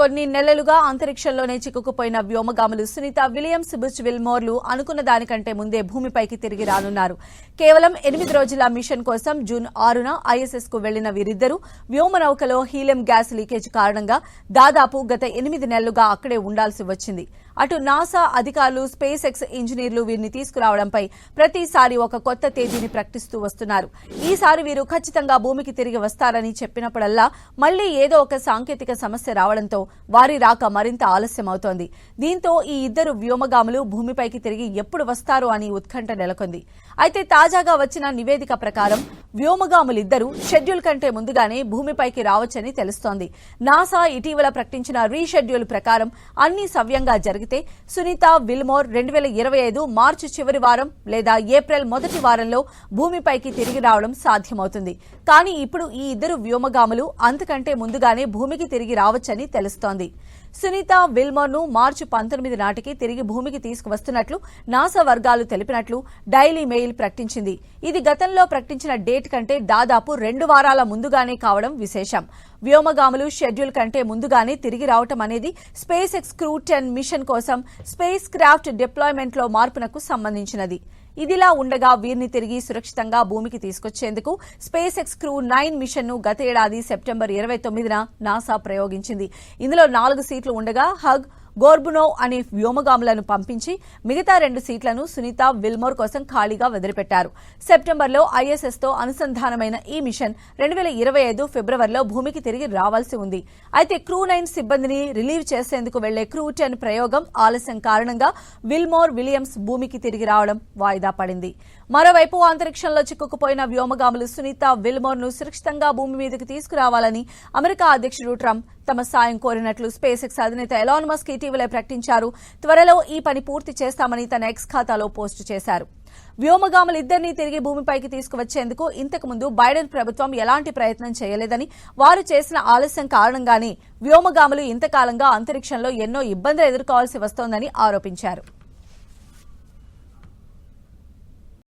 కొన్ని నెలలుగా అంతరిక్షంలోనే చిక్కుకుపోయిన వ్యోమగాములు సునీత విలియమ్స్, బుచ్ విల్మోర్లు అనుకున్న దానికంటే ముందే భూమిపైకి తిరిగి రానున్నారు. కేవలం 8 రోజుల మిషన్ కోసం జూన్ 6న ఐఎస్ఎస్ కు వెళ్లిన వీరిద్దరూ వ్యోమనౌకలో హీలియం గ్యాస్ లీకేజ్ కారణంగా దాదాపు గత 8 నెలలుగా అక్కడే ఉండాల్సి వచ్చింది. అటు నాసా అధికారులు, స్పేస్ ఎక్స్ ఇంజనీర్లు వీరిని తీసుకురావడంపై ప్రతిసారి ఒక కొత్త తేదీని ప్రకటిస్తూ వస్తున్నారు. ఈసారి వీరు ఖచ్చితంగా భూమికి తిరిగి వస్తారని చెప్పినప్పుడల్లా మళ్లీ ఏదో ఒక సాంకేతిక సమస్య రావడంతో వారి రాక మరింత ఆలస్యమవుతోంది. దీంతో ఈ ఇద్దరు వ్యోమగాములు భూమిపైకి తిరిగి ఎప్పుడు వస్తారు అని ఉత్కంఠ నెలకొంది. అయితే తాజాగా వచ్చిన నివేదిక ప్రకారం వ్యోమగాములిద్దరూ షెడ్యూల్ కంటే ముందుగానే భూమిపైకి రావచ్చని తెలుస్తోంది. నాసా ఇటీవల ప్రకటించిన రీషెడ్యూల్ ప్రకారం అన్ని సవ్యంగా జరిగితే సునీత విల్మోర్ 2025 మార్చి చివరి వారం లేదా ఏప్రిల్ మొదటి వారంలో భూమిపైకి తిరిగి రావడం సాధ్యమవుతుంది. కానీ ఇప్పుడు ఈ ఇద్దరు వ్యోమగాములు అంతకంటే ముందుగానే భూమికి తిరిగి రావచ్చని తెలుస్తోంది. సునీత విల్మోర్ ను మార్చి 19 నాటికి తిరిగి భూమికి తీసుకువస్తున్నట్లు నాసా వర్గాలు తెలిపినట్లు డైలీ మెయిల్ ప్రకటించింది. ఇది గతంలో ప్రకటించిన డేట్ కంటే దాదాపు 2 వారాల ముందుగానే కావడం విశేషం. వ్యోమగాములు షెడ్యూల్ కంటే ముందుగానే తిరిగి రావడం అనేది స్పేస్ ఎక్స్ క్రూ 10 మిషన్ కోసం స్పేస్ క్రాఫ్ట్ డిప్లాయ్మెంట్ లో మార్పునకు సంబంధించినది. ఇదిలా ఉండగా వీరిని తిరిగి సురక్షితంగా భూమికి తీసుకొచ్చేందుకు స్పేస్ ఎక్స్ క్రూ 9 మిషన్ ను గత ఏడాది సెప్టెంబర్ 29న నాసా ప్రయోగించింది. ఇందులో 4 సీట్లు ఉండగా హగ్, గోర్బునోవ్ అనే వ్యోమగాములను పంపించి మిగతా 2 సీట్లను సునీత విల్మోర్ కోసం ఖాళీగా వదిలిపెట్టారు. సెప్టెంబర్లో ఐఎస్ఎస్ తో అనుసంధానమైన ఈ మిషన్ 2025 ఫిబ్రవరిలో భూమికి తిరిగి రావాల్సి ఉంది. అయితే క్రూ 9 సిబ్బందిని రిలీవ్ చేసేందుకు వెళ్లే క్రూ 10 ప్రయోగం ఆలస్యం కారణంగా విల్మోర్, విలియమ్స్ భూమికి తిరిగి రావడం వాయిదా పడింది. మరోవైపు అంతరిక్షంలో చిక్కుకుపోయిన వ్యోమగాములు సునీత విల్మోర్ ను సురక్షితంగా భూమి మీదకి తీసుకురావాలని అమెరికా అధ్యక్షుడు ట్రంప్ తమ సాయం కోరినట్లు స్పేస్ ఎక్స్ అధినేత ఎలాన్ మస్క్ ఇటీవలే ప్రకటించారు. త్వరలో ఈ పని పూర్తి చేస్తామని తన ఎక్స్ ఖాతాలో పోస్టు చేశారు. వ్యోమగాములిద్దరినీ తిరిగి భూమిపైకి తీసుకువచ్చేందుకు ఇంతకుముందు బైడెన్ ప్రభుత్వం ఎలాంటి ప్రయత్నం చేయలేదని, వారు చేసిన ఆలస్యం కారణంగానే వ్యోమగాములు ఇంతకాలంగా అంతరిక్షంలో ఎన్నో ఇబ్బందులు ఎదుర్కోవాల్సి వస్తోందని ఆరోపించారు.